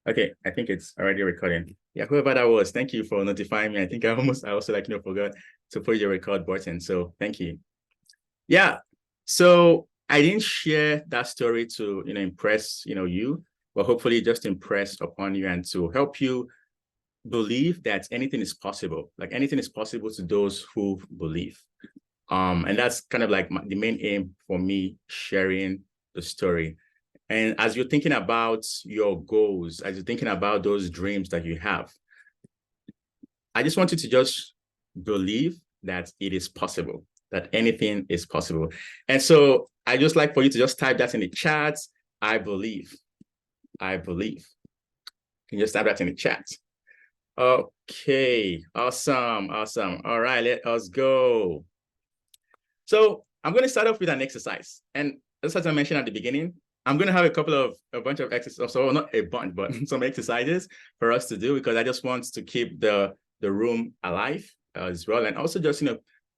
Okay, I think it's already recording. Yeah, whoever that was, thank you for notifying me. I think I also forgot to put your record button. So thank you. Yeah. So I didn't share that story to impress you, but hopefully just impress upon you and to help you believe that anything is possible. Like anything is possible to those who believe. And that's kind of like the main aim for me sharing the story. And as you're thinking about your goals, as you're thinking about those dreams that you have, I just want you to just believe that it is possible, that anything is possible. And so I just like for you to just type that in the chat. I believe. I believe. You can just type that in the chat. Okay, awesome, awesome. All right, let us go. So I'm going to start off with an exercise. And as I mentioned at the beginning, I'm going to have a bunch of exercises, so not a bunch, but some exercises for us to do, because I just want to keep the room alive as well. And also just,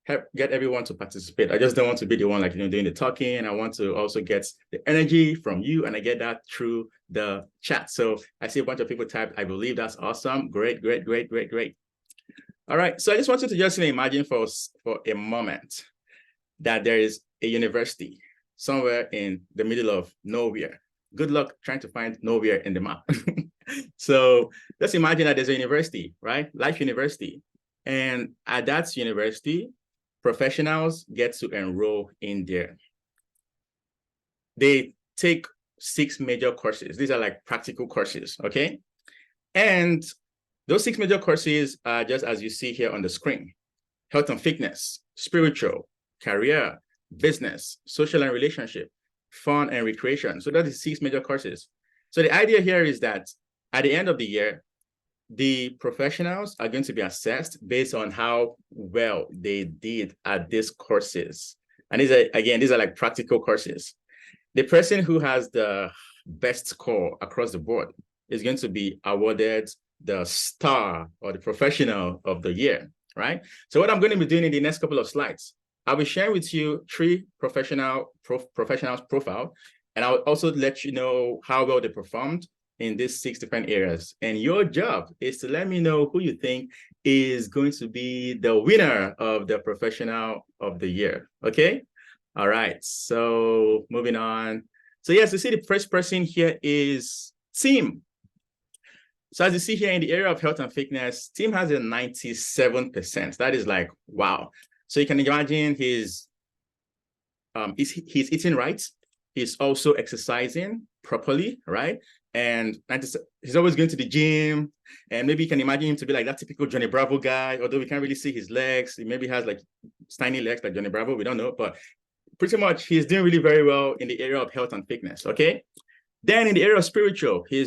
help get everyone to participate. I just don't want to be the one doing the talking. I want to also get the energy from you, and I get that through the chat. So I see a bunch of people type, I believe. That's awesome. Great, great, great, great, great. All right. So I just want you to just imagine for a moment that there is a university somewhere in the middle of nowhere. Good luck trying to find nowhere in the map. So let's imagine that there's a university, right? Life University. And at that university, professionals get to enroll in there. They take 6 major courses. These are like practical courses, okay? And those 6 major courses are just as you see here on the screen: health and fitness, spiritual, career, business, social and relationship, fun and recreation. So that is 6 major courses. So the idea here is that at the end of the year, the professionals are going to be assessed based on how well they did at these courses. And these are like practical courses. The person who has the best score across the board is going to be awarded the star or the professional of the year, right? So what I'm going to be doing in the next couple of slides, I'll be sharing with you 3 professionals profile, and I'll also let you know how well they performed in these 6 different areas. And your job is to let me know who you think is going to be the winner of the professional of the year, okay? All right, so moving on. So yes, you see the first person here is Tim. So as you see here in the area of health and fitness, Tim has a 97%. That is like, wow. So you can imagine he's eating right. He's also exercising properly, right? And he's always going to the gym. And maybe you can imagine him to be like that typical Johnny Bravo guy, although we can't really see his legs. He maybe has like tiny legs like Johnny Bravo. We don't know, but pretty much he's doing really very well in the area of health and fitness, okay? Then in the area of spiritual, he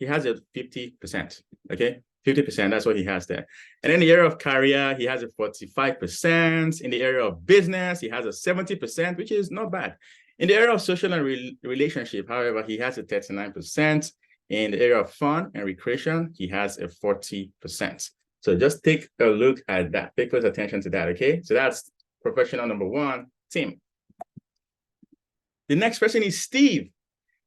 has a 50%, okay? 50%, that's what he has there. And in the area of career, he has a 45%. In the area of business, he has a 70%, which is not bad. In the area of social and relationship, however, he has a 39%. In the area of fun and recreation, he has a 40%. So just take a look at that. Pay close attention to that, okay? So that's professional number 1, Tim. The next person is Steve.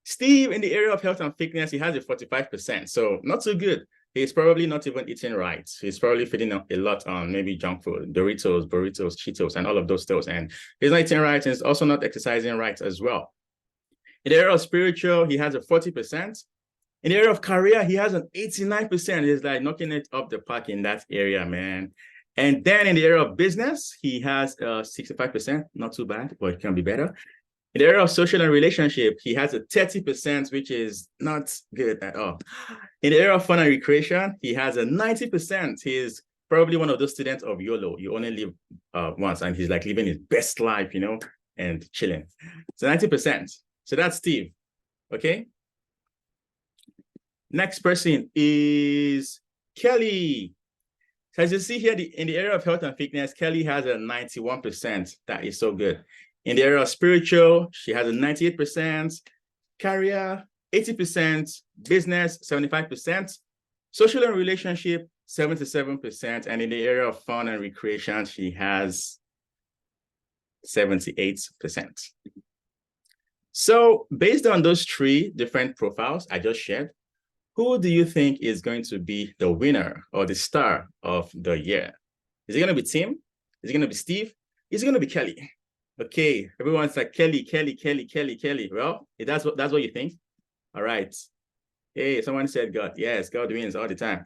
Steve, in the area of health and fitness, he has a 45%. So not so good. He's probably not even eating right. He's probably feeding a lot on maybe junk food, Doritos, burritos, Cheetos, and all of those stuff. And he's not eating right, and he's also not exercising right as well. In the area of spiritual, he has a 40%. In the area of career, he has an 89%. He's like knocking it up the park in that area, man. And then in the area of business, he has 65%. Not too bad, but it can be better. In the area of social and relationship, he has a 30%, which is not good at all. In the area of fun and recreation, he has a 90%. He's probably one of those students of YOLO. You only live once, and he's like living his best life, and chilling. So 90%. So that's Steve, okay? Next person is Kelly. So as you see here, in the area of health and fitness, Kelly has a 91%. That is so good. In the area of spiritual, she has a 98%, career, 80%, business, 75%, social and relationship, 77%, and in the area of fun and recreation, she has 78%. So based on those 3 different profiles I just shared, Who do you think is going to be the winner or the star of the year? Is it going to be Tim? Is it going to be Steve? Is it going to be Kelly? Okay, everyone's like Kelly, Kelly, Kelly, Kelly, Kelly. Well, that's what you think. All right. Hey, someone said God. Yes, God wins all the time.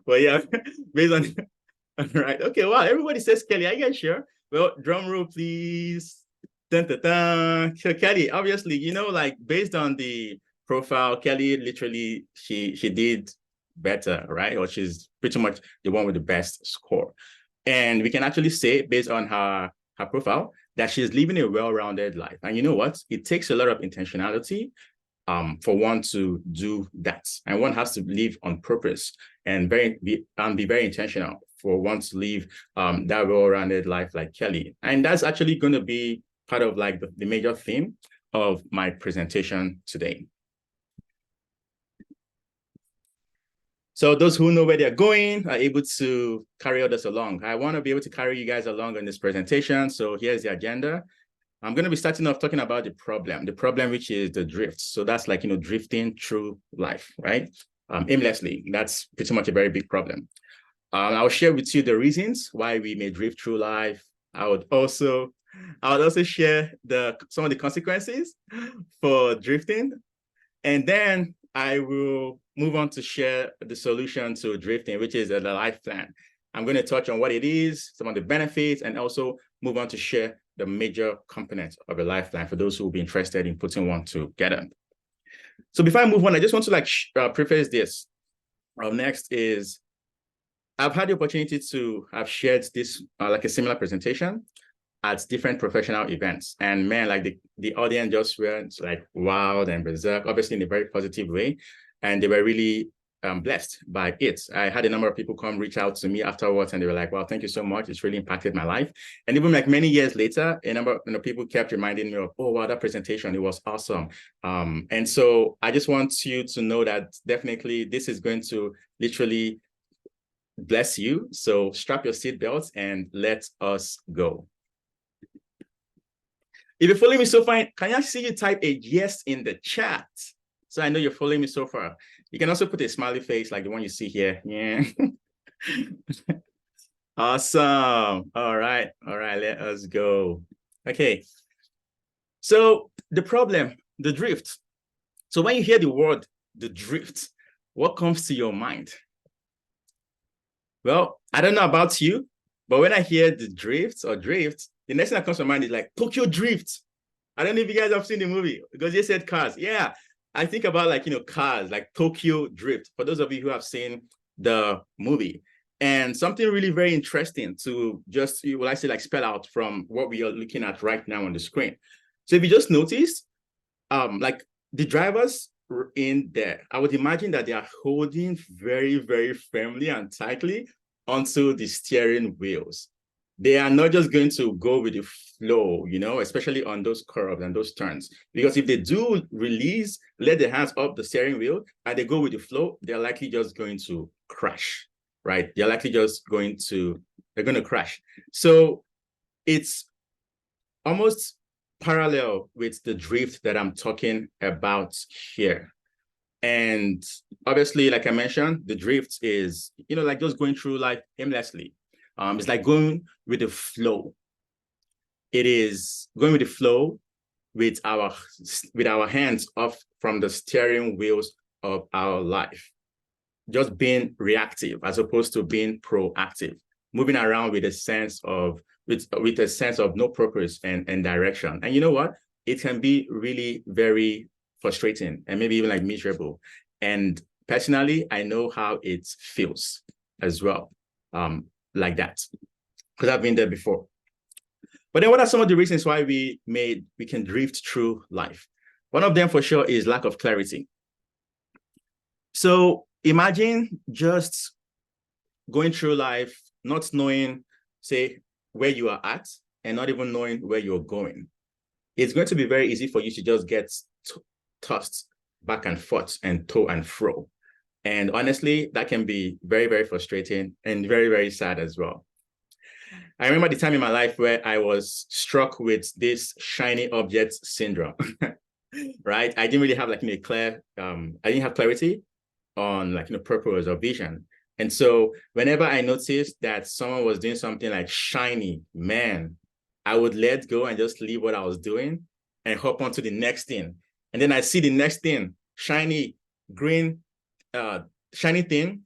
But yeah, based on all right. Okay, wow. Everybody says Kelly. Are you guys sure? Well, drum roll, please. Dun, dun, dun. So Kelly, obviously, like based on the profile, Kelly literally she did better, right? Or she's pretty much the one with the best score. And we can actually say, based on her profile, that she's living a well-rounded life. And you know what? It takes a lot of intentionality for one to do that. And one has to live on purpose and be very intentional for one to live that well-rounded life like Kelly. And that's actually going to be part of like the major theme of my presentation today. So those who know where they're going are able to carry others along. I want to be able to carry you guys along in this presentation. So here's the agenda. I'm going to be starting off talking about the problem which is the drift. So that's like, drifting through life, right? Aimlessly. That's pretty much a very big problem. I'll share with you the reasons why we may drift through life. I would also share some of the consequences for drifting. And then I will move on to share the solution to drifting, which is the life plan. I'm going to touch on what it is, some of the benefits, and also move on to share the major components of a life plan for those who will be interested in putting one together. So before I move on, I just want to preface this. Next is, I've had the opportunity to have shared this like a similar presentation at different professional events. And man, like the audience just went like wild and berserk, obviously in a very positive way. And they were really blessed by it. I had a number of people reach out to me afterwards, and they were like, "Wow, thank you so much. It's really impacted my life." And even like many years later, a number of people kept reminding me of, "Oh, wow, that presentation, it was awesome." And so I just want you to know that definitely this is going to literally bless you. So strap your seatbelts and let us go. If you're following me so far, can I see you type a yes in the chat? So I know you're following me so far. You can also put a smiley face like the one you see here. Yeah. Awesome. All right. Let us go. Okay. So the problem, the drift. So when you hear the word, the drift, what comes to your mind? Well, I don't know about you, but when I hear the drift, the next thing that comes to mind is like Tokyo Drift. I don't know if you guys have seen the movie because they said cars. Yeah, I think about like, cars, like Tokyo Drift, for those of you who have seen the movie. And something really very interesting to just, like spell out from what we are looking at right now on the screen. So if you just notice, like the drivers in there, I would imagine that they are holding very, very firmly and tightly onto the steering wheels. They are not just going to go with the flow, especially on those curves and those turns. Because if they do release, let their hands up the steering wheel, and they go with the flow, they're likely just going to crash, right? They're likely just going to crash. So it's almost parallel with the drift that I'm talking about here. And obviously, like I mentioned, the drift is, like just going through life aimlessly. It's like going with the flow. It is going with the flow with our hands off from the steering wheels of our life. Just being reactive as opposed to being proactive, moving around with a sense of no purpose and direction. And you know what? It can be really very frustrating and maybe even like miserable. And personally, I know how it feels as well, like that, because I've been there before. But then what are some of the reasons why we can drift through life? One of them for sure is lack of clarity. So imagine just going through life, not knowing, say, where you are at and not even knowing where you're going. It's going to be very easy for you to just get tossed back and forth and to and fro. And honestly, that can be very, very frustrating and very, very sad as well. I remember the time in my life where I was struck with this shiny object syndrome. right? I didn't really have like, I didn't have clarity on like, purpose or vision. And so whenever I noticed that someone was doing something like shiny, man, I would let go and just leave what I was doing and hop onto the next thing. And then I see the next thing, shiny, green, shiny thing,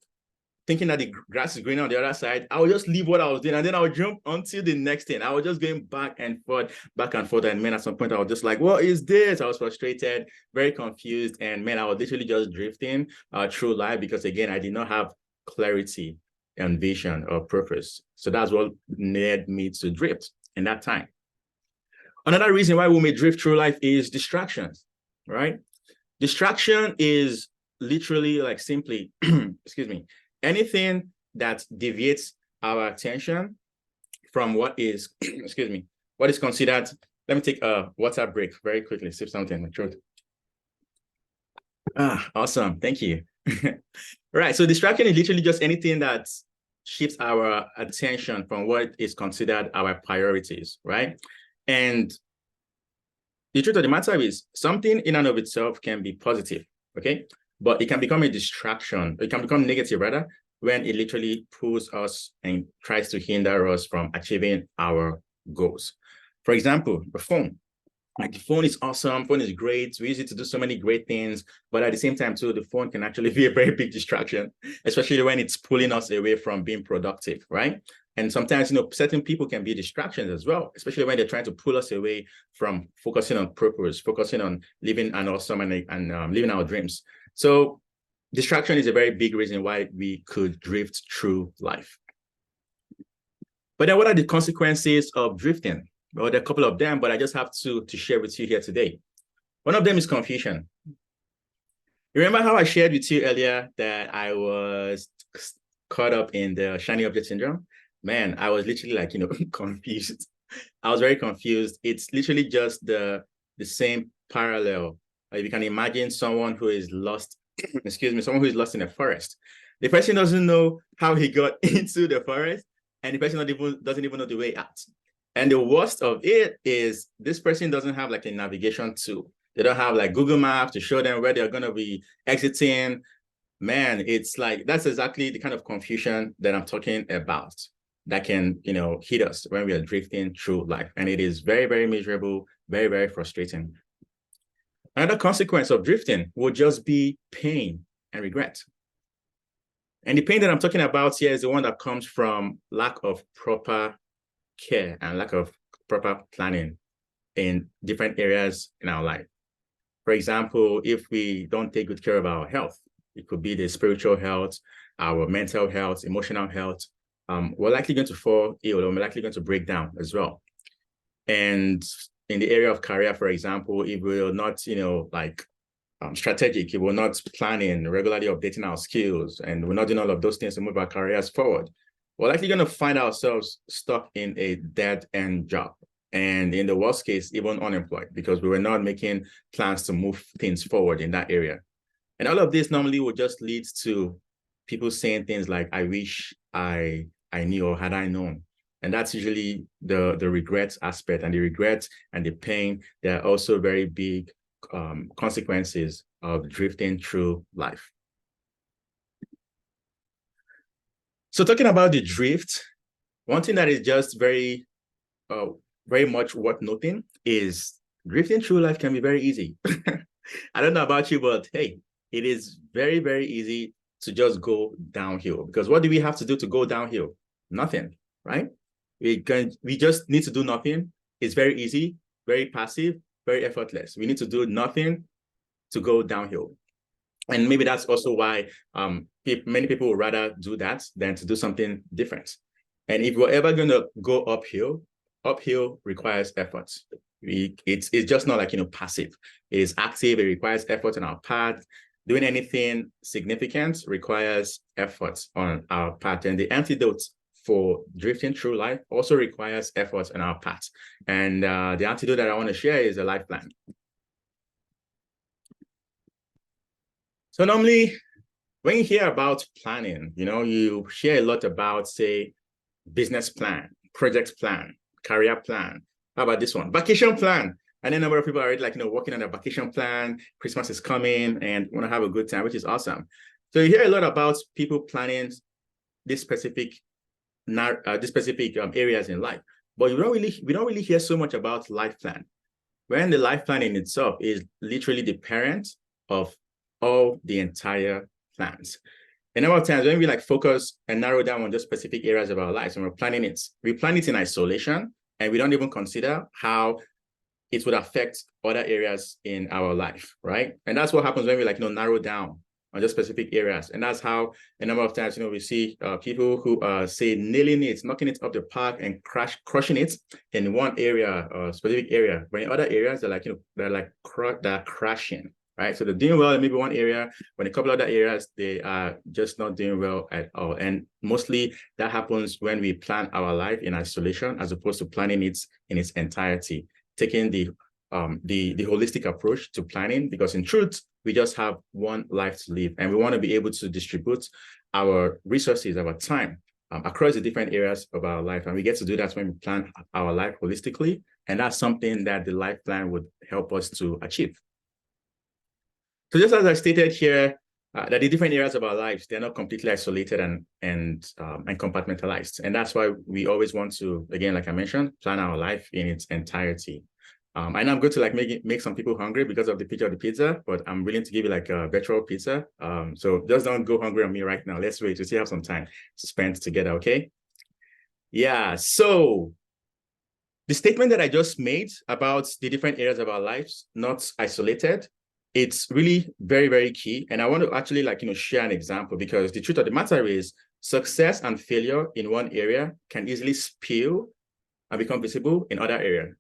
thinking that the grass is green on the other side. I would just leave what I was doing and then I would jump onto the next thing. I was just going back and forth. And man, at some point I was just like, what is this? I was frustrated, very confused. And man, I was literally just drifting through life because again, I did not have clarity and vision or purpose. So that's what led me to drift in that time. Another reason why we may drift through life is distractions, right? Distraction is literally like simply, excuse me, anything that deviates our attention from what is, excuse me, what is considered. Let me take a water break very quickly, sip something in my throat. Awesome. Thank you. Right. So distraction is literally just anything that shifts our attention from what is considered our priorities, right? And the truth of the matter is something in and of itself can be positive, okay? But it can become a distraction. It can become negative, rather, when it literally pulls us and tries to hinder us from achieving our goals. For example, the phone. Like the phone is awesome, phone is great. We use it to do so many great things, but at the same time too, the phone can actually be a very big distraction, especially when it's pulling us away from being productive, right? And sometimes, certain people can be distractions as well, especially when they're trying to pull us away from focusing on purpose, focusing on living an awesome and living our dreams. So distraction is a very big reason why we could drift through life. But then what are the consequences of drifting? Well, there are a couple of them, but I just have to share with you here today. One of them is confusion. Remember how I shared with you earlier that I was caught up in the shiny object syndrome? Man, I was literally like, confused. I was very confused. It's literally just the same parallel. If you can imagine someone who is lost, excuse me, someone who is lost in a forest. The person doesn't know how he got into the forest, and the person doesn't even know the way out. And the worst of it is this person doesn't have like a navigation tool. They don't have like Google Maps to show them where they're going to be exiting. Man, it's like, that's exactly the kind of confusion that I'm talking about that can, hit us when we are drifting through life. And it is very, very miserable, very, very frustrating. Another consequence of drifting would just be pain and regret. And the pain that I'm talking about here is the one that comes from lack of proper care and lack of proper planning in different areas in our life. For example, if we don't take good care of our health, it could be the spiritual health, our mental health, emotional health, we're likely going to fall ill, or we're likely going to break down as well. And in the area of career, for example, if we're not, strategic, if we're not planning, regularly updating our skills, and we're not doing all of those things to move our careers forward, we're likely going to find ourselves stuck in a dead-end job. And in the worst case, even unemployed, because we were not making plans to move things forward in that area. And all of this normally would just lead to people saying things like, I wish I knew, or had I known. And that's usually the regret aspect, and the regret and the pain. There are also very big consequences of drifting through life. So talking about the drift, one thing that is just very much worth noting is drifting through life can be very easy. I don't know about you, but hey, it is very, very easy to just go downhill, because what do we have to do to go downhill? Nothing, right? We just need to do nothing. It's very easy, very passive, very effortless. We need to do nothing to go downhill. And maybe that's also why many people would rather do that than to do something different. And if we're ever going to go uphill requires effort. It's just not like, passive. It is active. It requires effort on our part. Doing anything significant requires effort on our part. And the antidote for drifting through life also requires effort on our part. And the antidote that I want to share is a life plan. So normally, when you hear about planning, you hear a lot about, say, business plan, project plan, career plan. How about this one? Vacation plan. And then a number of people are already like, working on a vacation plan. Christmas is coming and want to have a good time, which is awesome. So you hear a lot about people planning this specific areas in life, but we don't really hear so much about life plan. When the life plan in itself is literally the parent of all the entire plans. A number of times when we like focus and narrow down on just specific areas of our lives and we plan it in isolation, and we don't even consider how it would affect other areas in our life, right? And that's what happens when we like narrow down on just specific areas. And that's how a number of times we see people who say nailing it, knocking it up the park and crushing it in one area or specific area, but in other areas they're crashing. Right, so they're doing well in maybe one area, but in a couple other areas, they are just not doing well at all. And mostly that happens when we plan our life in isolation, as opposed to planning it in its entirety, taking the holistic approach to planning, because in truth, we just have one life to live, and we want to be able to distribute our resources, our time across the different areas of our life. And we get to do that when we plan our life holistically. And that's something that the life plan would help us to achieve. So just as I stated here, that the different areas of our lives, they're not completely isolated and compartmentalized. And that's why we always want to, again, like I mentioned, plan our life in its entirety. I know I'm going to like make some people hungry because of the picture of the pizza, but I'm willing to give you like a virtual pizza. So just don't go hungry on me right now. Let's wait to see have some time to spend together, okay? Yeah, so the statement that I just made about the different areas of our lives, not isolated, it's really very, very key. And I want to actually share an example, because the truth of the matter is success and failure in one area can easily spill and become visible in other areas.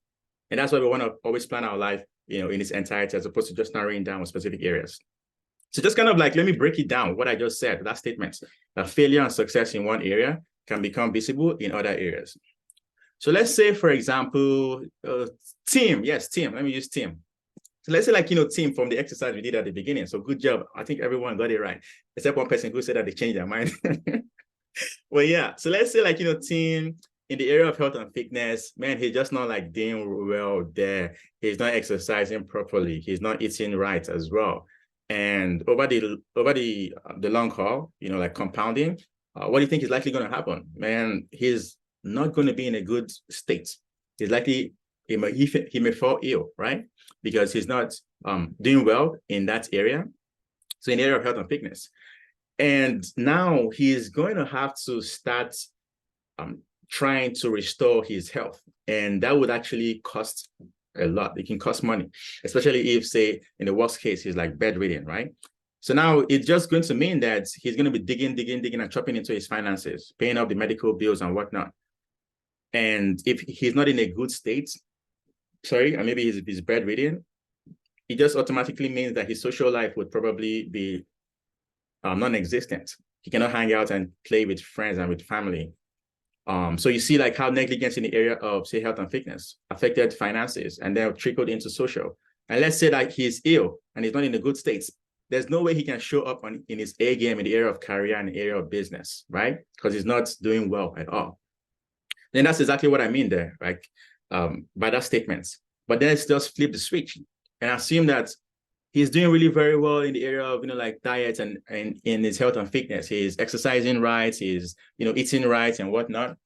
And that's why we want to always plan our life, in its entirety, as opposed to just narrowing down on specific areas. So just kind of let me break it down, what I just said, that statement, that failure and success in one area can become visible in other areas. So let's say, for example, team. Yes, team. Let me use team. So let's say team from the exercise we did at the beginning. So good job. I think everyone got it right, except one person who said that they changed their mind. Well, yeah. So let's say team in the area of health and fitness, man, he's just not doing well there. He's not exercising properly. He's not eating right as well. And over the long haul, compounding, what do you think is likely going to happen? Man, he's not going to be in a good state. He's likely, he may fall ill, right? Because he's not doing well in that area. So in the area of health and fitness. And now he's going to have to start trying to restore his health. And that would actually cost a lot. It can cost money, especially if, say, in the worst case, he's bedridden, right? So now it's just going to mean that he's going to be digging and chopping into his finances, paying up the medical bills and whatnot. And if he's not in a good state, and maybe he's bedridden, it just automatically means that his social life would probably be non-existent. He cannot hang out and play with friends and with family. So you see how negligence in the area of, say, health and fitness affected finances and then trickled into social. And let's say that he's ill and he's not in a good state. There's no way he can show up in his A game in the area of career and the area of business, right? Because he's not doing well at all. Then that's exactly what I mean there, right? By that statement. But then it's just flip the switch and assume that he's doing really very well in the area of, diet and in his health and fitness. He's exercising right, he's, eating right and whatnot.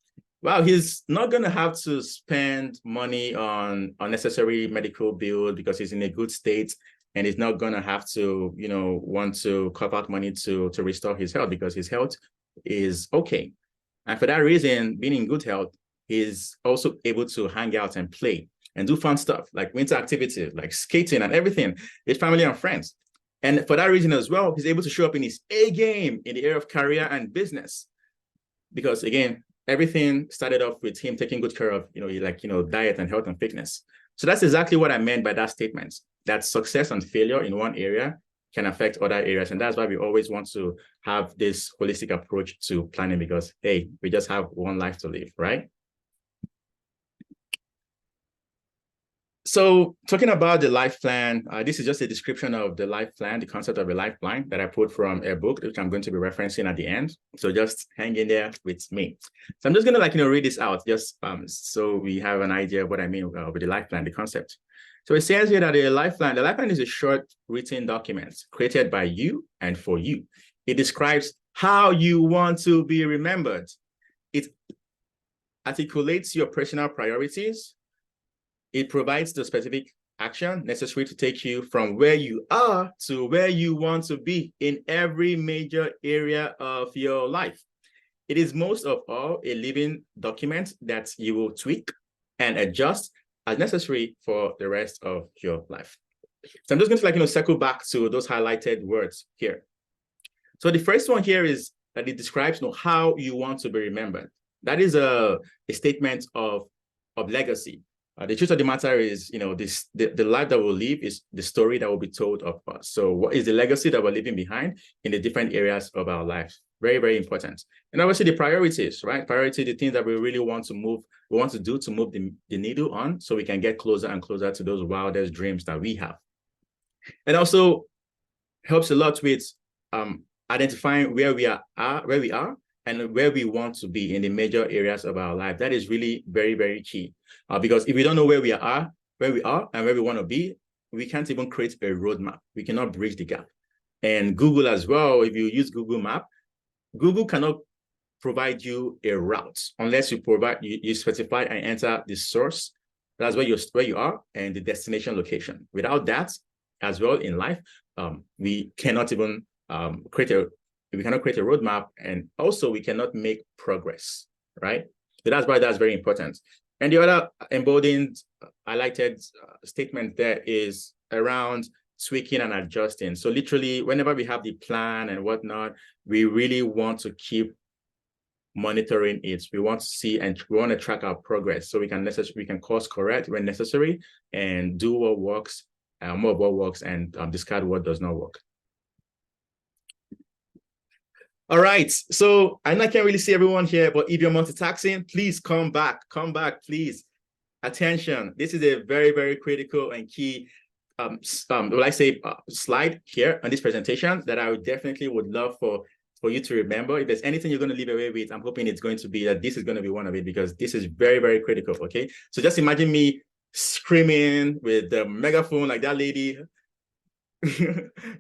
Well, he's not going to have to spend money on unnecessary medical bills because he's in a good state, and he's not going to have to, want to cough out money to restore his health because his health is okay. And for that reason, being in good health, he's also able to hang out and play and do fun stuff like winter activities, like skating and everything with family and friends. And for that reason as well, he's able to show up in his A game in the area of career and business. Because again, everything started off with him taking good care of, diet and health and fitness. So that's exactly what I meant by that statement, that success and failure in one area can affect other areas. And that's why we always want to have this holistic approach to planning, because, hey, we just have one life to live, right? So talking about the life plan, this is just a description of the life plan, the concept of a life plan that I pulled from a book, which I'm going to be referencing at the end. So just hang in there with me. So I'm just going to read this out just so we have an idea of what I mean with the life plan, the concept. So it says here that the lifeline is a short written document created by you and for you. It describes how you want to be remembered. It articulates your personal priorities. It provides the specific action necessary to take you from where you are to where you want to be in every major area of your life. It is most of all a living document that you will tweak and adjust as necessary for the rest of your life. So I'm just going to circle back to those highlighted words here. So the first one here is that it describes how you want to be remembered. That is a statement of legacy. The truth of the matter is, the life that we'll live is the story that will be told of us. So what is the legacy that we're leaving behind in the different areas of our life? Very, very important. And obviously the priorities, right? Priority, the things that we really want to move, we want to do to move the needle on so we can get closer and closer to those wildest dreams that we have. It also helps a lot with identifying where we are and where we want to be in the major areas of our life. That is really very, very key. Because if we don't know where we are and where we want to be, we can't even create a roadmap. We cannot bridge the gap. And Google as well, if you use Google Map, Google cannot provide you a route unless you specify and enter the source. That's where you are and the destination location. Without that, as well in life, we cannot even create a roadmap, and also we cannot make progress, right? So that's why that's very important. And the other embodied, highlighted statement there is around tweaking and adjusting. So literally, whenever we have the plan and whatnot, we really want to keep monitoring it. We want to see and we want to track our progress so we can course correct when necessary and do what works, more of what works, and discard what does not work. All right, so I know I can't really see everyone here, but if you're multitasking, please come back, please. Attention, this is a very, very critical and key slide here on this presentation that I definitely would love for you to remember. If there's anything you're going to leave away with, I'm hoping it's going to be that this is going to be one of it, because this is very, very critical, okay? So just imagine me screaming with the megaphone like that lady.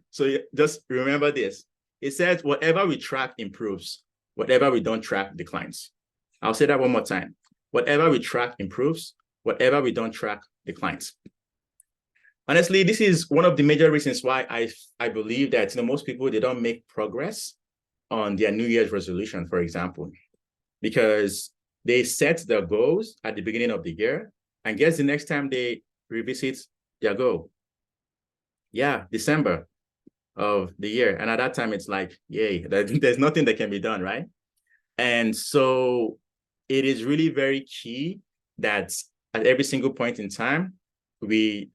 So just remember this. It says, whatever we track improves. Whatever we don't track declines. I'll say that one more time. Whatever we track improves. Whatever we don't track declines. Honestly, this is one of the major reasons why I believe that most people, they don't make progress on their New Year's resolution, for example, because they set their goals at the beginning of the year, and guess the next time they revisit their goal? Yeah, December of the year. And at that time, it's like, yay, there's nothing that can be done, right? And so it is really very key that at every single point in time, we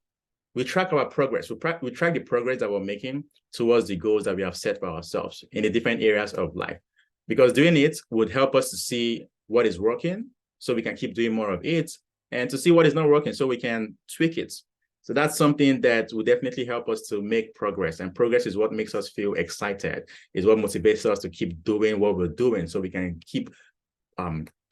track our progress. We track the progress that we're making towards the goals that we have set for ourselves in the different areas of life. Because doing it would help us to see what is working so we can keep doing more of it, and to see what is not working so we can tweak it. So that's something that will definitely help us to make progress. And progress is what makes us feel excited, is what motivates us to keep doing what we're doing so we can keep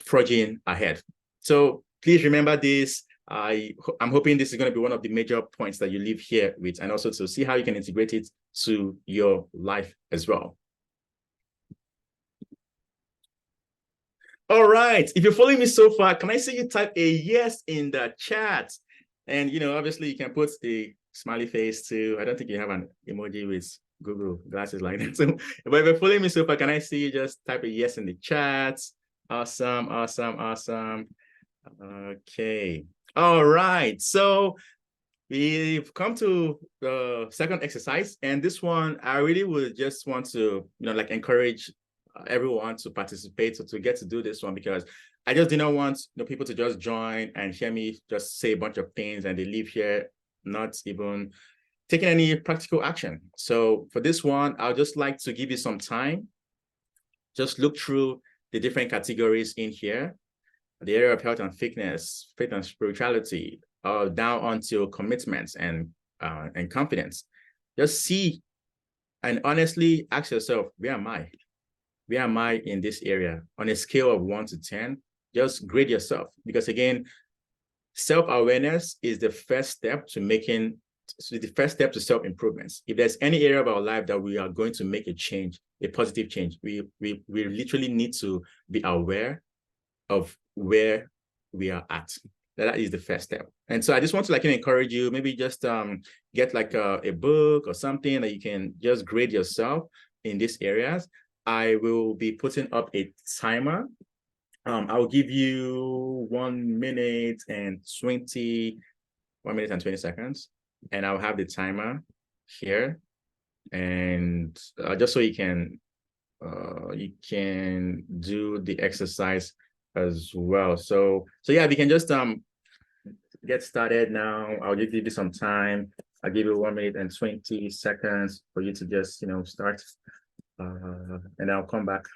forging ahead. So please remember this. I'm hoping this is going to be one of the major points that you leave here with, and also to see how you can integrate it to your life as well. All right. If you're following me so far, can I see you type a yes in the chat? And, obviously you can put the smiley face too. I don't think you have an emoji with Google glasses like that. So, but if you're following me so far, can I see you just type a yes in the chat? Awesome, awesome, awesome. Okay. All right. So we've come to the second exercise, and this one, I really would just want to, encourage everyone to participate, so to get to do this one, because I just did not want people to just join and hear me just say a bunch of things and they leave here not even taking any practical action. So for this one, I'll just like to give you some time. Just look through the different categories in here, the area of health and fitness, faith and spirituality, down onto commitments and confidence. Just see and honestly ask yourself, where am I? Where am I in this area? On a scale of 1 to 10, just grade yourself. Because again, self-awareness is the first step to making the first step to self-improvements. If there's any area of our life that we are going to make a change, a positive change, we literally need to be aware of where we are at. That is the first step. And so I just want to like encourage you, maybe just get like a book or something that you can just grade yourself in these areas. I will be putting up a timer. I'll give you 1 minute and 20 seconds, and I'll have the timer here. And just so you can do the exercise as well. So yeah, we can just get started now. I'll just give you some time. I'll give you 1 minute and 20 seconds for you to just start, and I'll come back.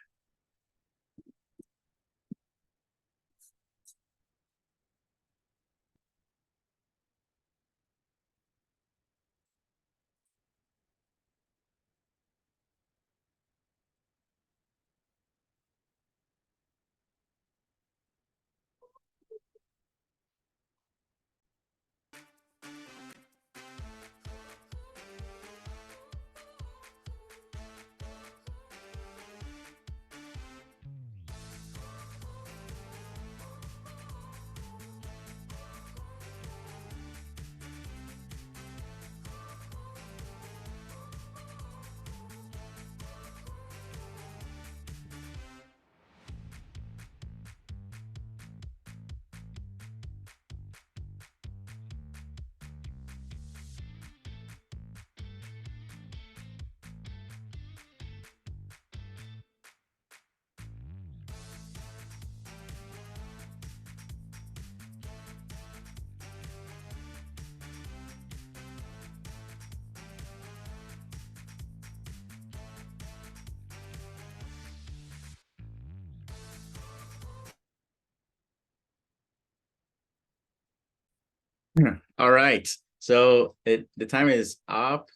All right. So the time is up.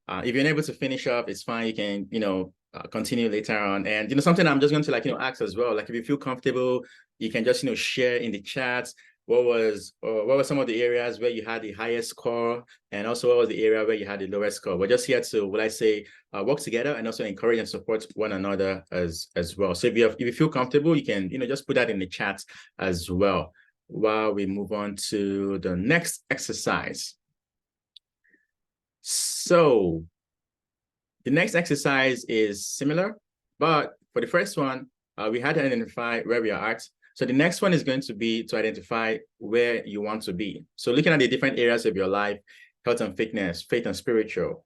If you're unable to finish up, it's fine. You can, continue later on. And, something I'm just going to ask as well. Like if you feel comfortable, you can just, share in the chat what were some of the areas where you had the highest score, and also what was the area where you had the lowest score. We're just here to, work together and also encourage and support one another as well. So if you feel comfortable, you can, just put that in the chat as well while we move on to the next exercise. So the next exercise is similar, but for the first one, we had to identify where we are at. So the next one is going to be to identify where you want to be. So looking at the different areas of your life, health and fitness, faith and spiritual,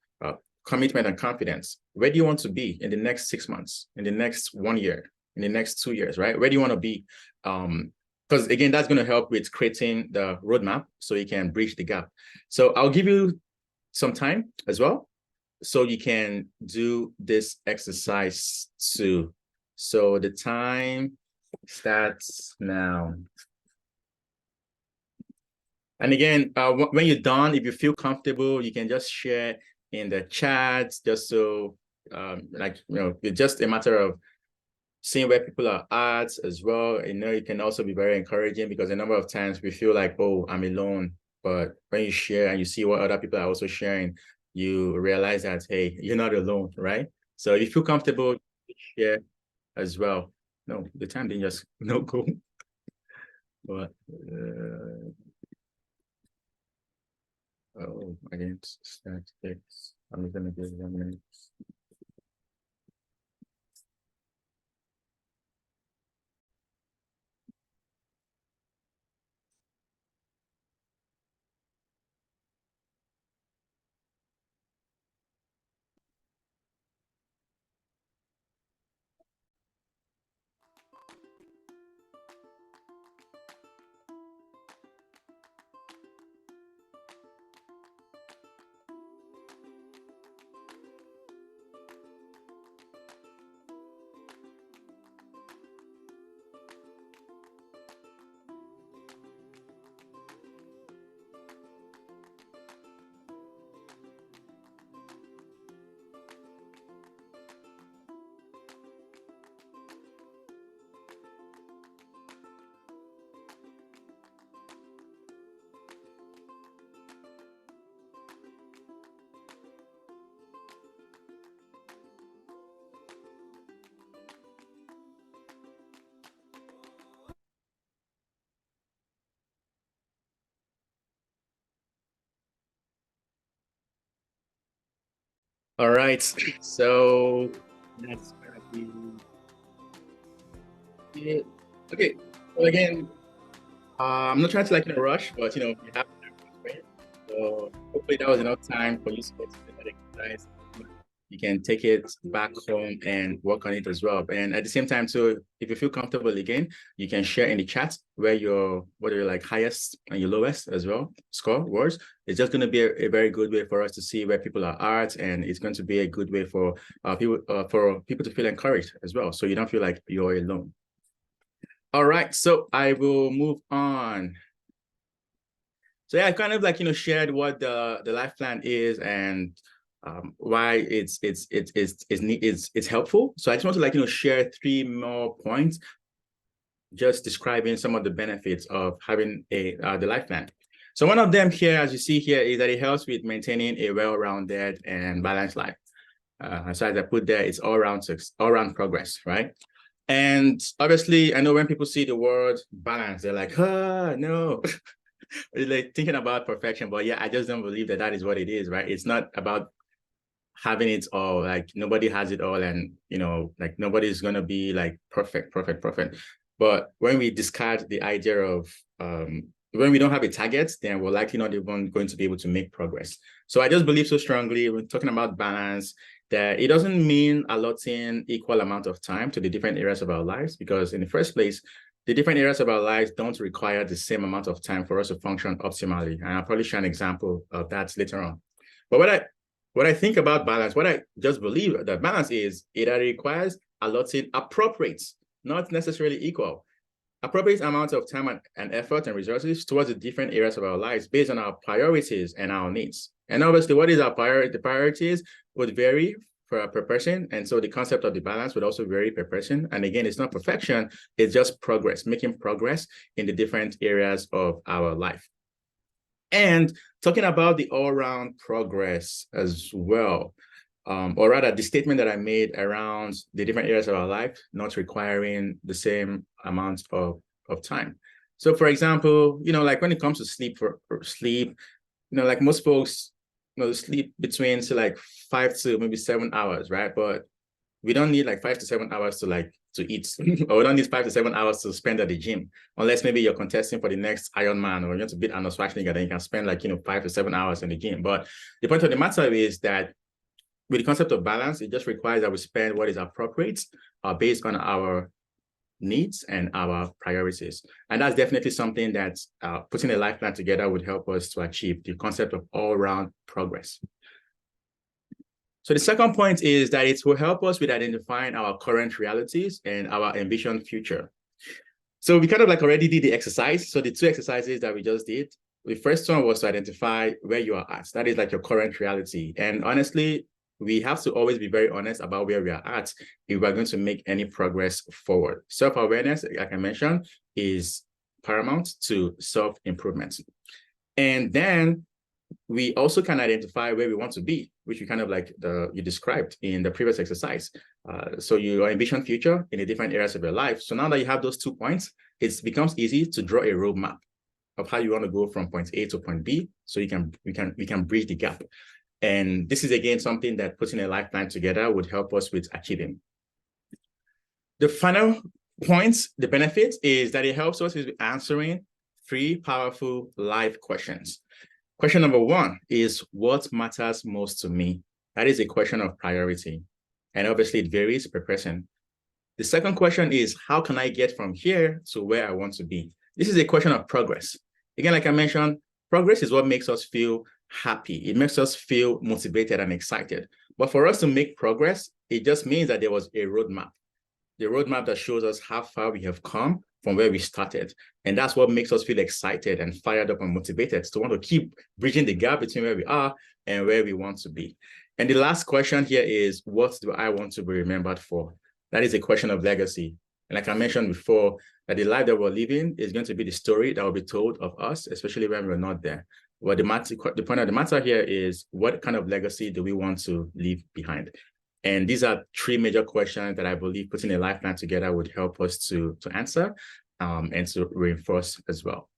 commitment and confidence. Where do you want to be in the next 6 months, in the next 1 year, in the next 2 years, right? Where do you want to be? Because again, that's going to help with creating the roadmap so you can bridge the gap. So I'll give you some time as well, so you can do this exercise too. So the time starts now. And again, when you're done, if you feel comfortable, you can just share in the chat, just so it's just a matter of seeing where people are at as well. It can also be very encouraging, because a number of times we feel like, oh, I'm alone. But when you share and you see what other people are also sharing, you realize that, hey, you're not alone, right? So if you feel comfortable, share as well. No, the time didn't just go. But I didn't start it. I'm gonna give 1 minute. All right. So that's gonna be it. Okay. Well, again, I'm not trying to rush, but we have time to wait. So hopefully that was enough time for you to explain that exercise. You can take it back home and work on it as well. And at the same time, too, if you feel comfortable again, you can share in the chat where what are your highest and your lowest as well score was. It's just going to be a very good way for us to see where people are at, and it's going to be a good way for people to feel encouraged as well, so you don't feel like you're alone. All right, so I will move on. So yeah, I kind of shared what the life plan is and why it's helpful. So I just want to share 3 more points, just describing some of the benefits of having the life plan. So one of them here, as you see here, is that it helps with maintaining a well-rounded and balanced life. So as I put there, it's all-round progress, right? And obviously, I know when people see the word balance, they're like, no. Like thinking about perfection, but yeah, I just don't believe that is what it is, right? It's not about having it all. Like nobody has it all, and nobody's gonna be like perfect. But when we discard the idea of when we don't have a target, then we're likely not even going to be able to make progress. So I just believe so strongly when talking about balance that it doesn't mean allotting equal amount of time to the different areas of our lives, because in the first place, the different areas of our lives don't require the same amount of time for us to function optimally. And I'll probably share an example of that later on. But what I think about balance, what I just believe that balance is, it requires allotting appropriate, not necessarily equal, appropriate amounts of time and effort and resources towards the different areas of our lives based on our priorities and our needs. And obviously, what is our priority? The priorities would vary per person. And so the concept of the balance would also vary per person. And again, it's not perfection, it's just progress, making progress in the different areas of our life. And talking about the all-round progress as well, or rather the statement that I made around the different areas of our life not requiring the same amount of time. So for example, like when it comes to sleep, like most folks, sleep between say 5 to maybe 7 hours, right? But we don't need 5 to 7 hours to eat, or we don't need 5 to 7 hours to spend at the gym, unless maybe you're contesting for the next Ironman or you want to beat Arnold Schwarzenegger, then you can spend 5 to 7 hours in the gym. But the point of the matter is that with the concept of balance, it just requires that we spend what is appropriate based on our needs and our priorities. And that's definitely something that putting a life plan together would help us to achieve, the concept of all-round progress. So the second point is that it will help us with identifying our current realities and our envisioned future. So we kind of already did the exercise. So the 2 exercises that we just did, the first one was to identify where you are at. That is your current reality. And honestly, we have to always be very honest about where we are at if we're going to make any progress forward. Self-awareness, like I mentioned, is paramount to self-improvement. And then we also can identify where we want to be, which you kind of you described in the previous exercise. So your envision future in the different areas of your life. So now that you have those 2 points, it becomes easy to draw a roadmap of how you want to go from point A to point B, so we can bridge the gap. And this is again something that putting a life plan together would help us with achieving. The final point, the benefit, is that it helps us with answering 3 powerful life questions. Question number 1 is, what matters most to me? That is a question of priority. And obviously it varies per person. The second question is, how can I get from here to where I want to be? This is a question of progress. Again, like I mentioned, progress is what makes us feel happy. It makes us feel motivated and excited. But for us to make progress, it just means that there was a roadmap. The roadmap that shows us how far we have come from where we started. And that's what makes us feel excited and fired up and motivated to want to keep bridging the gap between where we are and where we want to be. And the last question here is, what do I want to be remembered for? That is a question of legacy. And like I mentioned before, that the life that we're living is going to be the story that will be told of us, especially when we're not there. Well, the point of the matter here is, what kind of legacy do we want to leave behind? And these are 3 major questions that I believe putting a life plan together would help us to answer and to reinforce as well.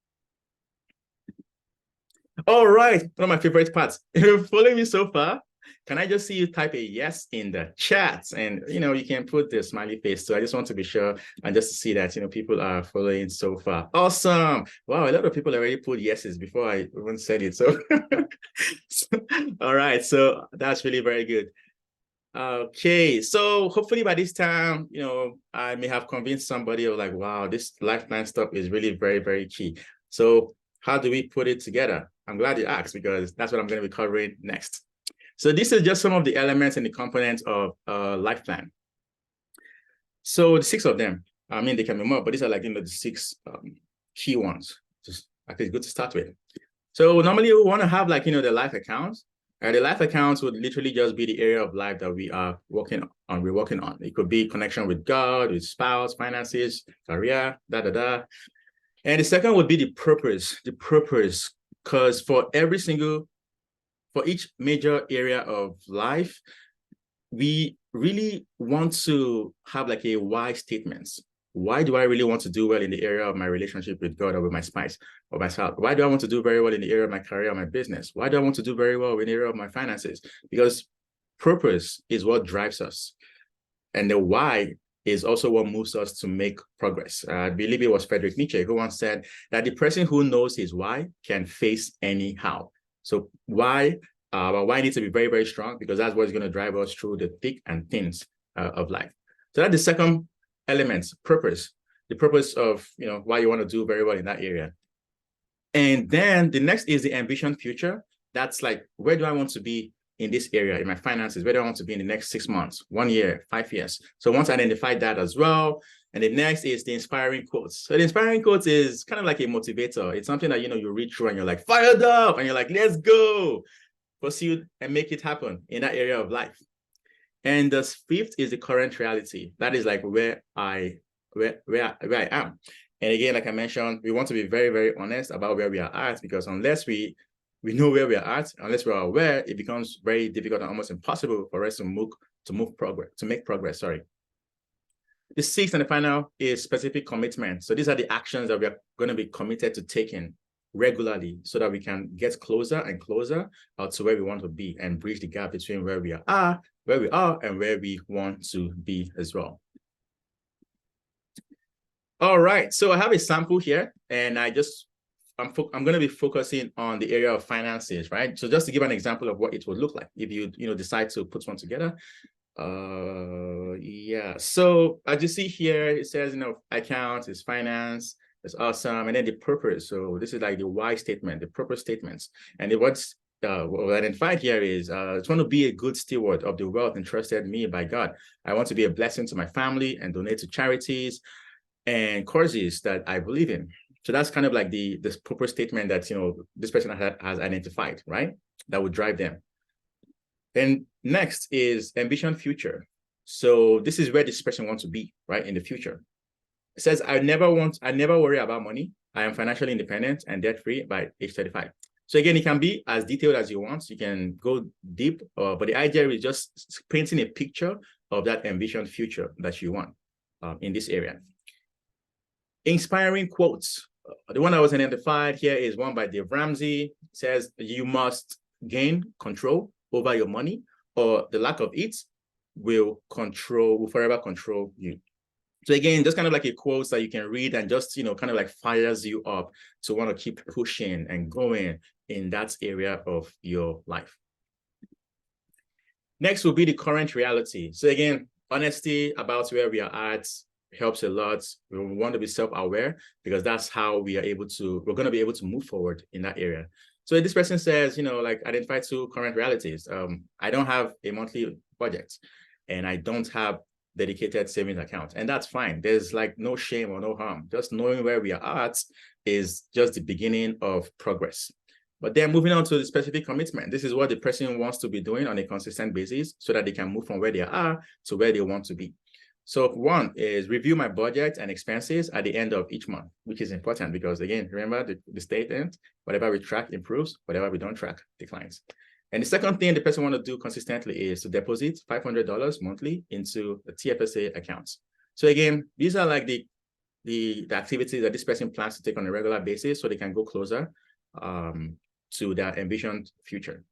All right, one of my favorite parts. If you're following me so far, Can I just see you type a yes in the chat? And, you can put the smiley face. So I just want to be sure and just to see that, people are following so far. Awesome. Wow, a lot of people already put yeses before I even said it. So, all right. So that's really very good. Okay, so hopefully by this time, I may have convinced somebody of like, wow, this lifeline stuff is really very, very key. So how do we put it together? I'm glad you asked because that's what I'm going to be covering next. So this is just some of the elements and the components of a life plan. So the 6 of them, I mean, they can be more, but these are like, the 6 key ones. Just actually good to start with. So normally we want to have like, the life accounts. The life accounts would literally just be the area of life that we are working on. We're working on. It could be connection with God, with spouse, finances, career, And the second would be the purpose, because for each major area of life, we really want to have like a why statements. Why do I really want to do well in the area of my relationship with God or with my spouse or myself? Why do I want to do very well in the area of my career or my business? Why do I want to do very well in the area of my finances? Because purpose is what drives us. And the why is also what moves us to make progress. I believe it was Friedrich Nietzsche who once said that the person who knows his why can face any how. So why needs to be very, very strong because that's what's going to drive us through the thick and thins of life. So that's the second element, purpose, the purpose of, why you want to do very well in that area. And then the next is the ambition future. That's like, where do I want to be in this area, in my finances? Where do I want to be in the next 6 months, 1 year, 5 years? So once I identify that as well, and the next is the inspiring quotes. So the inspiring quotes is kind of like a motivator. It's something that, you read through and you're like fired up and you're like, let's go, pursue and make it happen in that area of life. And the 5th is the current reality. That is like where I am. And again, like I mentioned, we want to be very, very honest about where we are at, because unless we know where we are at, unless we are aware, it becomes very difficult and almost impossible for us to make progress. Sorry. The 6th and the final is specific commitment. So these are the actions that we are going to be committed to taking regularly so that we can get closer and closer to where we want to be and bridge the gap between where we are and where we want to be as well. All right, so I have a sample here, and I'm going to be focusing on the area of finances, right? So just to give an example of what it would look like if you decide to put one together. Yeah, so as you see here, it says, accounts is finance. That's awesome. And then the purpose. So this is like the why statement, the purpose statements. And what's identified here is I just want to be a good steward of the wealth entrusted me by God. I want to be a blessing to my family and donate to charities and causes that I believe in. So that's kind of like this purpose statement that this person has identified, right? That would drive them. Then next is ambition future. So this is where this person wants to be, right, in the future. It says, I never worry about money. I am financially independent and debt-free by age 35. So again, it can be as detailed as you want. You can go deep, but the idea is just painting a picture of that ambition future that you want in this area. Inspiring quotes. The one that was identified here is one by Dave Ramsey. It says, you must gain control over your money, or the lack of it will forever control you. So again, just kind of like a quote that you can read and just, kind of like fires you up to want to keep pushing and going in that area of your life. Next will be the current reality. So again, honesty about where we are at helps a lot. We want to be self-aware because that's how we're going to be able to move forward in that area. So this person says, like identify 2 current realities. I don't have a monthly budget and I don't have dedicated savings account, and that's fine. There's like no shame or no harm. Just knowing where we are at is just the beginning of progress. But then moving on to the specific commitment, this is what the person wants to be doing on a consistent basis so that they can move from where they are to where they want to be. So 1 is review my budget and expenses at the end of each month, which is important because again, remember the statement, whatever we track improves, whatever we don't track declines. And the second thing the person want to do consistently is to deposit $500 monthly into the TFSA accounts. So again, these are like the activities that this person plans to take on a regular basis so they can go closer to their envisioned future.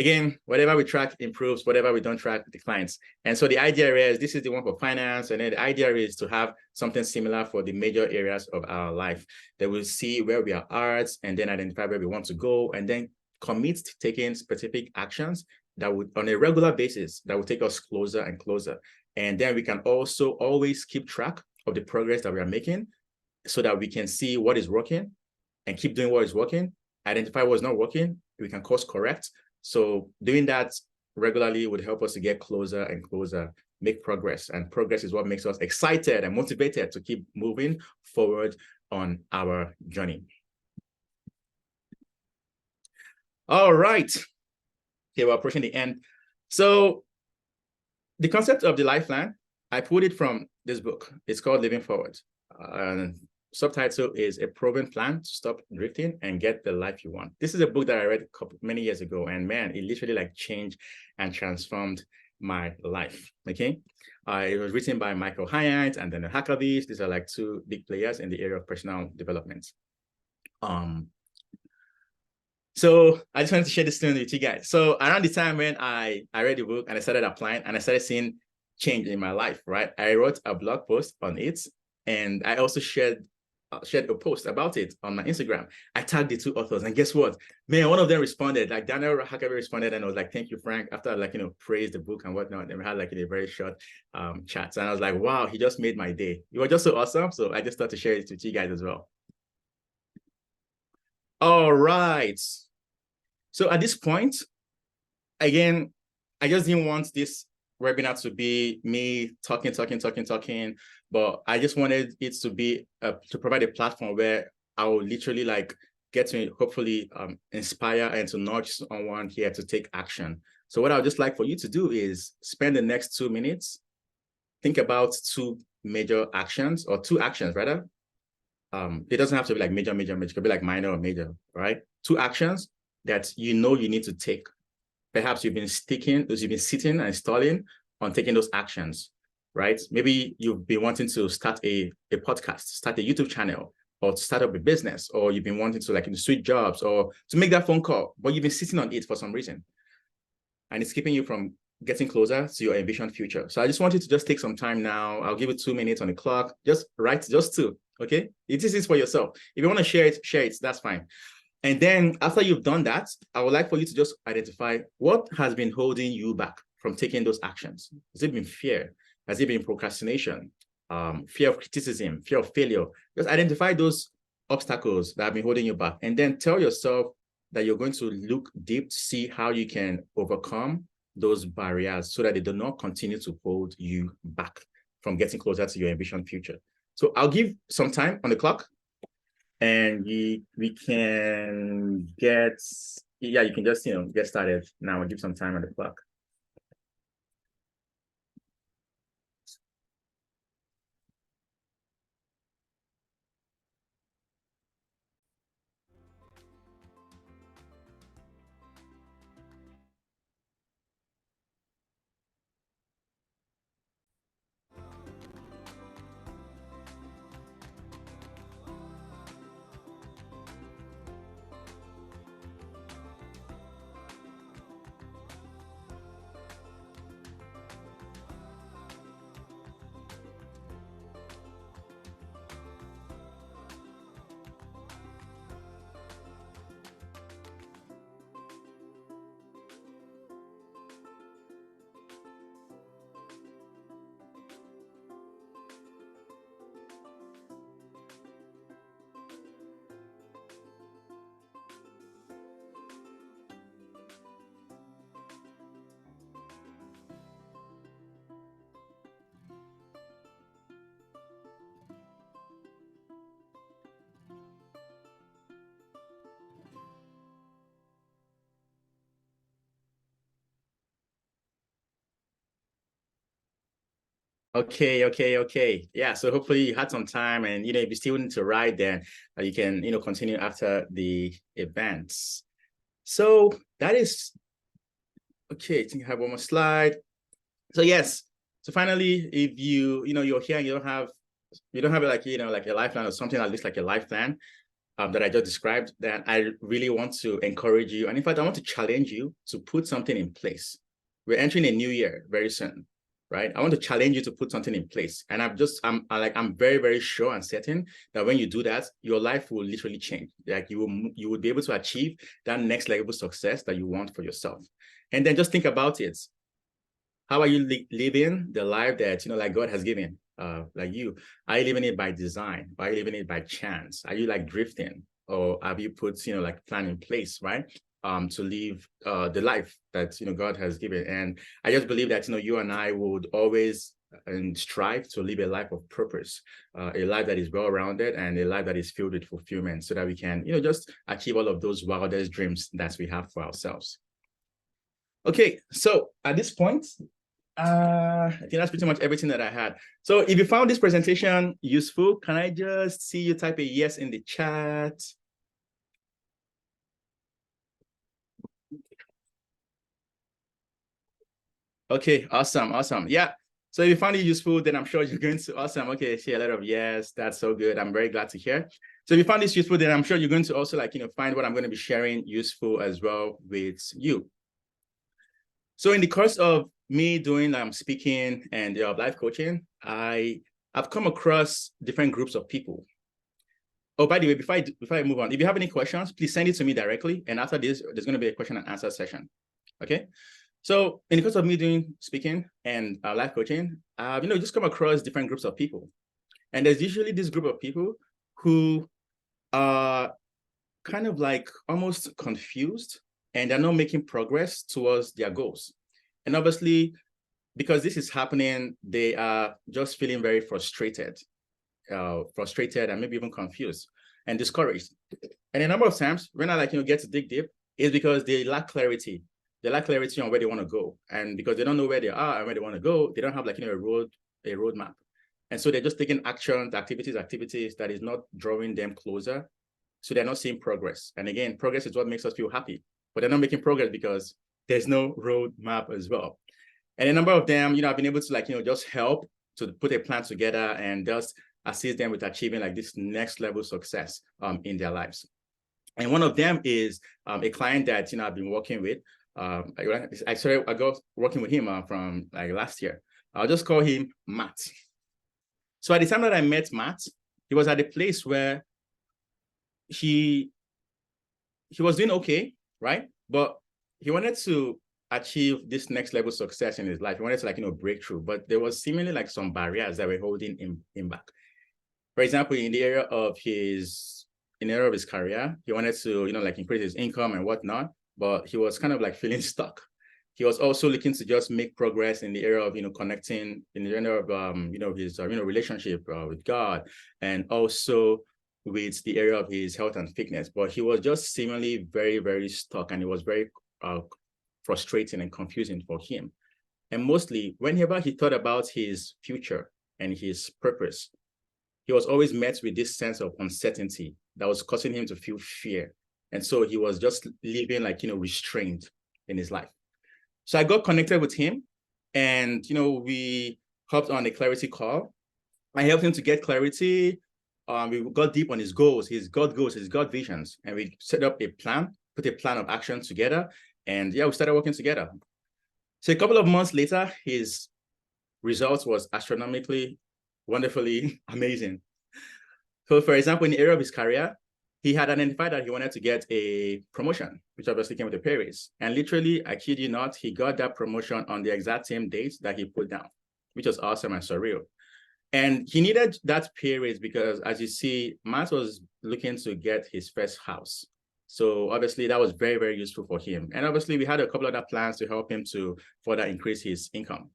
again, whatever we track improves, whatever we don't track declines. And so the idea is, this is the one for finance, and then the idea is to have something similar for the major areas of our life, that we'll see where we are at, and then identify where we want to go, and then commit to taking specific actions that would, on a regular basis, that will take us closer and closer. And then we can also always keep track of the progress that we are making, so that we can see what is working and keep doing what is working, identify what's not working, we can course correct. So doing that regularly would help us to get closer and closer, make progress. And progress is what makes us excited and motivated to keep moving forward on our journey. All right. Okay, we're approaching the end. So the concept of the lifeline, I pulled it from this book. It's called Living Forward. Subtitle is A Proven Plan to Stop Drifting and Get the Life You Want. This is a book that I read many years ago, and man, it literally like changed and transformed my life. Okay, it was written by Michael Hyatt and then the Hackabees. These are like two big players in the area of personal development. So I just wanted to share this story with you guys. So around the time when I read the book and I started applying and I started seeing change in my life, right? I wrote a blog post on it, and I also shared a post about it on my Instagram. I tagged the two authors, and guess what? Man, one of them responded, like Daniel Hackaby responded, and I was like, "Thank you, Frank." After like, praised the book and whatnot, and we had like a very short chat. And I was like, wow, he just made my day. You were just so awesome. So I just thought to share it with you guys as well. All right. So at this point, again, I just didn't want this webinar to be me talking, but I just wanted it to be to provide a platform where I will literally like get to hopefully inspire and to nudge someone here to take action. So what I would just like for you to do is spend the next 2 minutes, think about two major actions, or two actions rather. It doesn't have to be like major, it could be like minor or major, right? Two actions that you need to take. Perhaps you've been sitting and stalling on taking those actions, right? Maybe you've been wanting to start a podcast, start a YouTube channel, or to start up a business, or you've been wanting to like switch jobs or to make that phone call, but you've been sitting on it for some reason. And it's keeping you from getting closer to your envisioned future. So I just want you to just take some time now. I'll give you 2 minutes on the clock. Just write just two, okay? This is for yourself. If you want to share it, that's fine. And then after you've done that, I would like for you to just identify what has been holding you back from taking those actions. Has it been fear? Has it been procrastination? Fear of criticism, fear of failure? Just identify those obstacles that have been holding you back. And then tell yourself that you're going to look deep to see how you can overcome those barriers so that they do not continue to hold you back from getting closer to your envisioned future. So I'll give some time on the clock. And we can get, you can just, get started now and give some time on the clock. Okay. Yeah, so hopefully you had some time, and if you still need to ride, then you can continue after the events. So that is okay. I think I have one more slide. So yes, so finally, if you're here and you don't have like like a lifeline or something that looks like a lifeline, that I just described, that I really want to encourage you. And in fact, I want to challenge you to put something in place. We're entering a new year very soon, right? I want to challenge you to put something in place. And I'm very, very sure and certain that when you do that, your life will literally change. Like you will be able to achieve that next level of success that you want for yourself. And then just think about it. How are you living the life that, like God has given? Like you, are you living it by design? Are you living it by chance? Are you like drifting, or have you put, like plan in place, right? To live the life that, God has given. And I just believe that, you and I would always and strive to live a life of purpose, a life that is well-rounded and a life that is filled with fulfillment, so that we can, just achieve all of those wildest dreams that we have for ourselves. Okay, so at this point, I think that's pretty much everything that I had. So if you found this presentation useful, can I just see you type a yes in the chat? Okay, awesome. Yeah. So if you found it useful, then I'm sure you're going to, awesome. Okay, see a lot of yes. That's so good. I'm very glad to hear. So if you found this useful, then I'm sure you're going to also find what I'm going to be sharing useful as well with you. So in the course of me doing speaking and life coaching, I've come across different groups of people. Oh, by the way, before I move on, if you have any questions, please send it to me directly. And after this, there's going to be a question and answer session. Okay. So in the course of me doing speaking and life coaching, just come across different groups of people. And there's usually this group of people who are kind of like almost confused, and they're not making progress towards their goals. And obviously, because this is happening, they are just feeling very frustrated and maybe even confused and discouraged. And a number of times when I get to dig deep, is because they lack clarity. They lack clarity on where they want to go. And because they don't know where they are and where they want to go, they don't have a roadmap. And so they're just taking actions, activities that is not drawing them closer. So they're not seeing progress. And again, progress is what makes us feel happy, but they're not making progress because there's no roadmap as well. And a number of them, I've been able to just help to put a plan together and just assist them with achieving this next level success in their lives. And one of them is a client that I've been working with. I got working with him from last year. I'll just call him Matt. So at the time that I met Matt, he was at a place where he was doing okay, right? But he wanted to achieve this next level success in his life. He wanted to break through, but there was seemingly some barriers that were holding him back. For example, in the area of his career, he wanted to increase his income and whatnot, but he was kind of feeling stuck. He was also looking to just make progress in the area of connecting, in the area of his relationship with God, and also with the area of his health and fitness. But he was just seemingly very, very stuck, and it was very frustrating and confusing for him. And mostly whenever he thought about his future and his purpose, he was always met with this sense of uncertainty that was causing him to feel fear. And so he was just living restrained in his life. So I got connected with him, and we hopped on a clarity call. I helped him to get clarity. We got deep on his goals, his God visions, and we set up a plan, put a plan of action together, and we started working together. So a couple of months later, his results was astronomically, wonderfully amazing. So for example, in the area of his career, he had identified that he wanted to get a promotion, which obviously came with a pay raise. And literally, I kid you not, he got that promotion on the exact same date that he put down, which was awesome and surreal. And he needed that pay raise because, as you see, Matt was looking to get his first house. So obviously, that was very, very useful for him. And obviously, we had a couple of other plans to help him to further increase his income.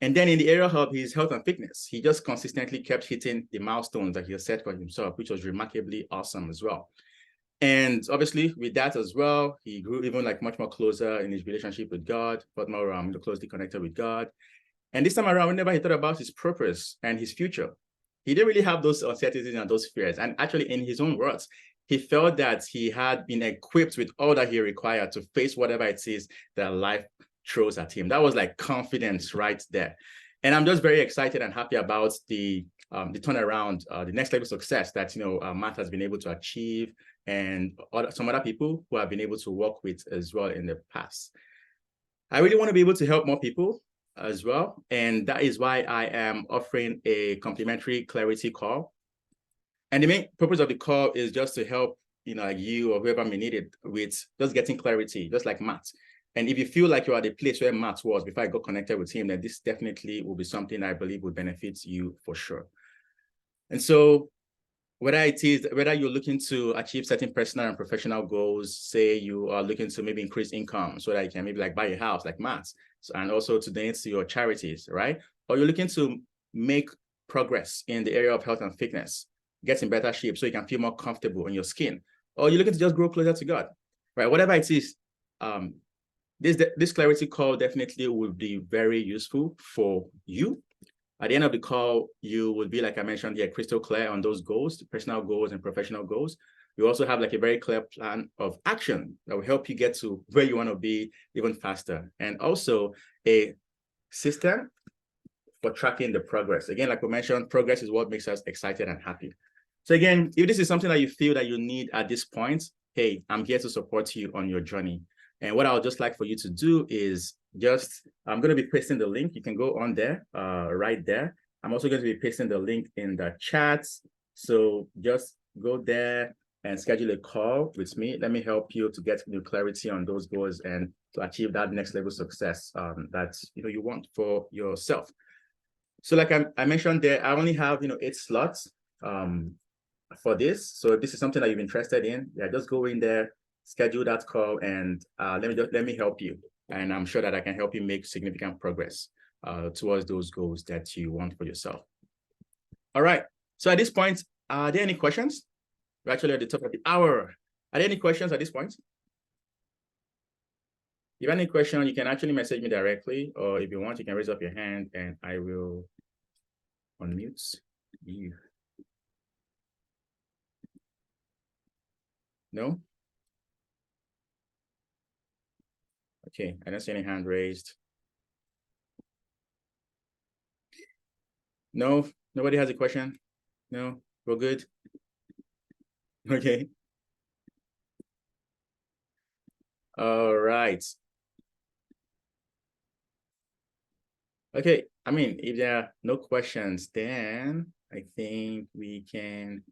And then in the area of his health and fitness, he just consistently kept hitting the milestones that he had set for himself, which was remarkably awesome as well. And obviously with that as well, he grew even much more closer in his relationship with God, but more closely connected with God. And this time around, whenever he thought about his purpose and his future, he didn't really have those uncertainties and those fears. And actually, in his own words, he felt that he had been equipped with all that he required to face whatever it is that life throws at him. That was confidence right there. And I'm just very excited and happy about the the turnaround, the next level of success that Matt has been able to achieve, and some other people who have been able to work with as well in the past. I really want to be able to help more people as well, and that is why I am offering a complimentary clarity call. And the main purpose of the call is just to help like you or whoever may need it with just getting clarity, just like Matt. And if you feel like you're at the place where Matt was before I got connected with him, then this definitely will be something I believe will benefit you for sure. And so whether you're looking to achieve certain personal and professional goals, say you are looking to maybe increase income so that you can maybe like buy a house like Matt, and also to donate to your charities, right? Or you're looking to make progress in the area of health and fitness, get in better shape so you can feel more comfortable in your skin, or you're looking to just grow closer to God, right? Whatever it is, this clarity call definitely will be very useful for you. At the end of the call, you will be, like I mentioned here, crystal clear on those goals, personal goals and professional goals. You also have like a very clear plan of action that will help you get to where you want to be even faster. And also a system for tracking the progress. Again, like we mentioned, progress is what makes us excited and happy. So again, if this is something that you feel that you need at this point, hey, I'm here to support you on your journey. And what I would just like for you to do is I'm going to be pasting the link. You can go on there, right there. I'm also going to be pasting the link in the chat. So just go there and schedule a call with me. Let me help you to get new clarity on those goals and to achieve that next level success that you want for yourself. So like I mentioned there, I only have 8 slots for this. So if this is something that you're interested in, yeah, just go in there, schedule that call, and let me help you. And I'm sure that I can help you make significant progress towards those goals that you want for yourself. All right. So at this point, are there any questions? We're actually at the top of the hour. Are there any questions at this point? If you have any question, you can actually message me directly, or if you want, you can raise up your hand and I will unmute you. No? Okay, I don't see any hand raised. No, nobody has a question? No, we're good? Okay. All right. Okay, I mean, if there are no questions, then I think we can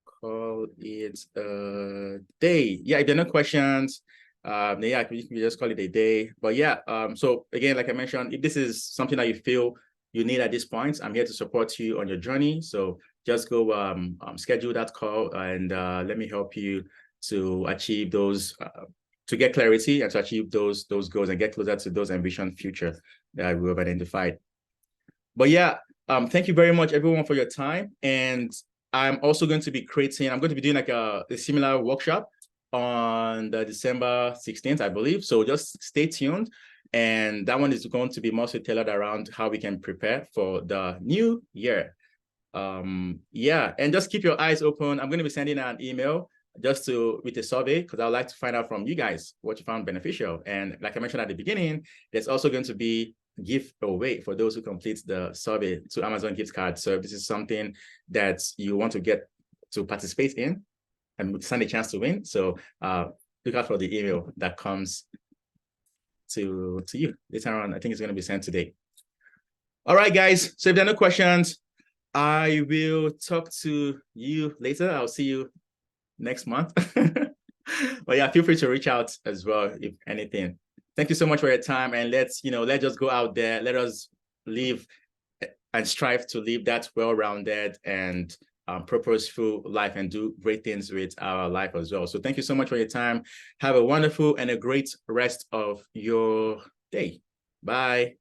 call it a day. Yeah, if there are no questions, yeah, we just call it a day. But yeah, so again, like I mentioned, if this is something that you feel you need at this point, I'm here to support you on your journey. So just go schedule that call and let me help you to achieve those, to get clarity and to achieve those goals and get closer to those envisioned future that we have identified. But yeah, thank you very much, everyone, for your time. And I'm also going to be I'm going to be doing like a similar workshop on the December 16th, I believe. So just stay tuned. And that one is going to be mostly tailored around how we can prepare for the new year. Yeah, and just keep your eyes open. I'm going to be sending an email with a survey because I'd like to find out from you guys what you found beneficial. And like I mentioned at the beginning, there's also going to be give away for those who complete the survey to Amazon gift cards. So if this is something that you want to get to participate in and stand a chance to win, so look out for the email that comes to you later on. I think it's going to be sent today. All right, guys. So if there are no questions, I will talk to you later. I'll see you next month. But yeah, feel free to reach out as well if anything. Thank you so much for your time, and let's just go out there. Let us live and strive to live that well-rounded and purposeful life and do great things with our life as well. So thank you so much for your time. Have a wonderful and a great rest of your day. Bye.